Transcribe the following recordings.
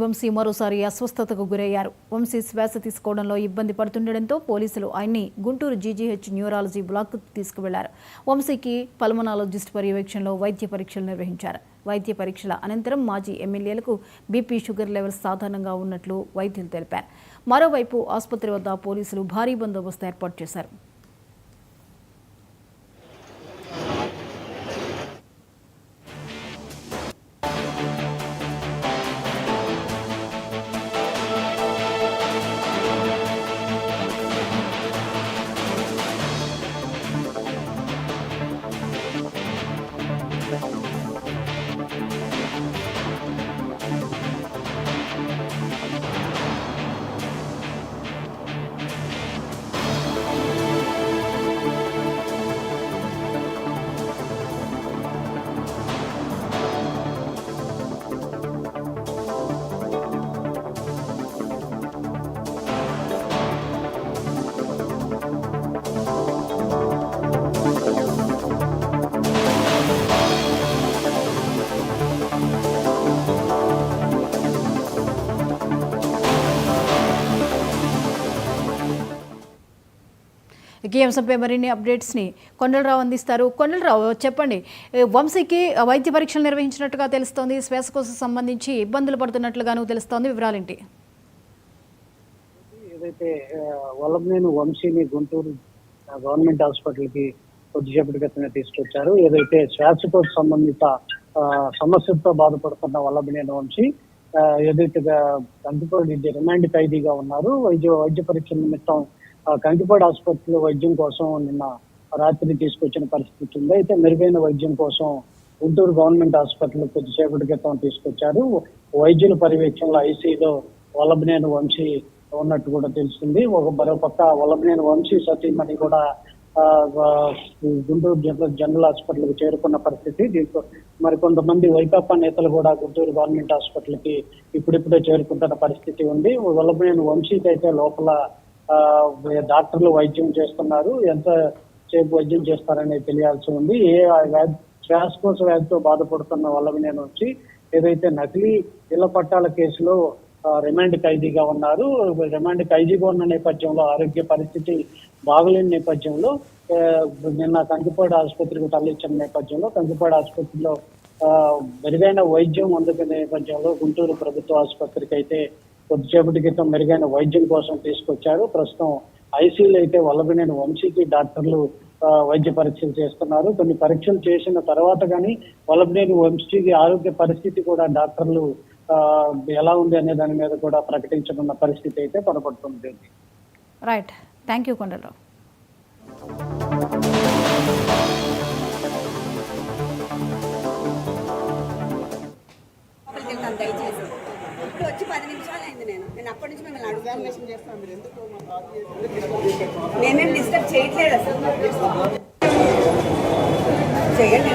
వంశీ మరోసారి అస్వస్థతకు గురయ్యారు. వంశీ శ్వాస తీసుకోవడంలో ఇబ్బంది పడుతుండటంతో పోలీసులు ఆయన్ని గుంటూరు జీజీహెచ్ న్యూరాలజీ బ్లాక్కు తీసుకువెళ్లారు. వంశీకి పల్మనాలజిస్ట్ పర్యవేక్షణలో వైద్య పరీక్షలు నిర్వహించారు. వైద్య పరీక్షల అనంతరం మాజీ ఎమ్మెల్యేలకు బీపీ, షుగర్ లెవెల్స్ సాధారణంగా ఉన్నట్లు వైద్యులు తెలిపారు. మరోవైపు ఆసుపత్రి వద్ద పోలీసులు భారీ బందోబస్తు ఏర్పాటు చేశారు. ఈ అంశంపై మరిన్ని అప్డేట్స్ని కొండలరావు అందిస్తారు. కొండలరావు, చెప్పండి, వంశీకి వైద్య పరీక్షలు నిర్వహించినట్టుగా తెలుస్తోంది. శ్వాసకోశ సంబంధించి ఇబ్బందులు పడుతున్నట్లుగాను తెలుస్తోంది. వివరాలేంటి? ఏదైతే వల్లభనేని వంశీని గుంటూరు గవర్నమెంట్ హాస్పిటల్కి కొద్దిసేపటి క్రితమే తీసుకొచ్చారు. ఏదైతే శ్వాసకోశ సంబంధిత సమస్యలతో బాధపడుతున్న వల్లభనేని వంశీ ఏదైతే కంటిపాడు రిమాండ్ ఖైదీగా ఉన్నారు. వైద్య పరీక్షల నిమిత్తం కంకిపాడు ఆసుపత్రిలో వైద్యం కోసం నిన్న రాత్రి తీసుకొచ్చిన పరిస్థితి ఉంది. అయితే మెరుగైన వైద్యం కోసం గుంటూరు గవర్నమెంట్ హాస్పిటల్ కొద్దిసేపటి క్రితం తీసుకొచ్చారు. వైద్యుల పర్యవేక్షణలో ఐసీలో వల్లభనేని వంశీ ఉన్నట్టు కూడా తెలుస్తుంది. మరోపక్క వల్లభనేని వంశీ సతీమణి కూడా గుంటూరు జనరల్ హాస్పిటల్కి చేరుకున్న పరిస్థితి. దీంతో మరికొంతమంది వైకాపా నేతలు కూడా గుంటూరు గవర్నమెంట్ హాస్పిటల్కి ఇప్పుడిప్పుడే చేరుకుంటున్న పరిస్థితి ఉంది. వల్లభనేని వంశీకి అయితే లోపల డాక్టర్లు వైద్యం చేస్తున్నారు. ఎంత సేపు వైద్యం చేస్తారనేది తెలియాల్సి ఉంది. శ్వాసకోశ వ్యాధితో బాధపడుతున్న వల్లభనేని వంశీ ఏదైతే నకిలీ ఇళ్ల పట్టాల కేసులో రిమాండ్ ఖైదీగా ఉన్నారు. రిమాండ్ ఖైదీగా ఉన్న నేపథ్యంలో ఆరోగ్య పరిస్థితి బాగలేని నేపథ్యంలో నిన్న కంకిపాడు ఆసుపత్రికి తరలించిన నేపథ్యంలో కంకిపాడు ఆసుపత్రిలో మెరుగైన వైద్యం అందుకునే నేపథ్యంలో గుంటూరు ప్రభుత్వ ఆసుపత్రికి అయితే కొద్దిసేపటి క్రితం మెరుగైన వైద్యం కోసం తీసుకొచ్చారు. ప్రస్తుతం ఐసీలో అయితే వల్లభనేని వంశీకి డాక్టర్లు వైద్య పరీక్షలు చేస్తున్నారు. కొన్ని పరీక్షలు చేసిన తర్వాత కానీ వల్లభనేని వంశీకి ఆరోగ్య పరిస్థితి కూడా డాక్టర్లు ఎలా ఉంది అనే దాని మీద కూడా ప్రకటించనున్న పరిస్థితి అయితే కనపడుతుంది. Right, thank you Kondalarao. వచ్చి 10 నిమిషాలు అయింది. నేను అప్పటి నుంచి మిమ్మల్ని అడుగుతాను. నేనేం డిస్టర్బ్ చేయట్లేదు అసలు. చేయండి.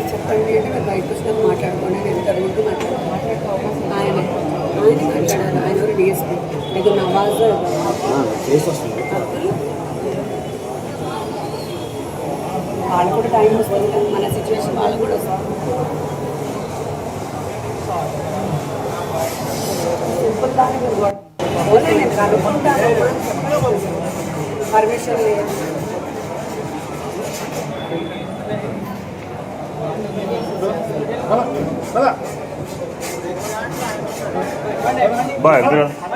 చెప్పండి అంటే మీరు బయటకు వచ్చినాక మాట్లాడుకోండి. నేను ఇంతకు ముందు ఆయన మాట్లాడారు. ఆయన ఒక డిఎస్పీ మీకు నవాజ్ వాళ్ళు కూడా టైం వస్తుంది. మన సిచ్యువేషన్ వాళ్ళు కూడా వస్తుంది. సింపుల్ దానికి ఓన్లీ నేను కనుక్కుంటాను. పర్మిషన్ లేదు. Bye, everyone.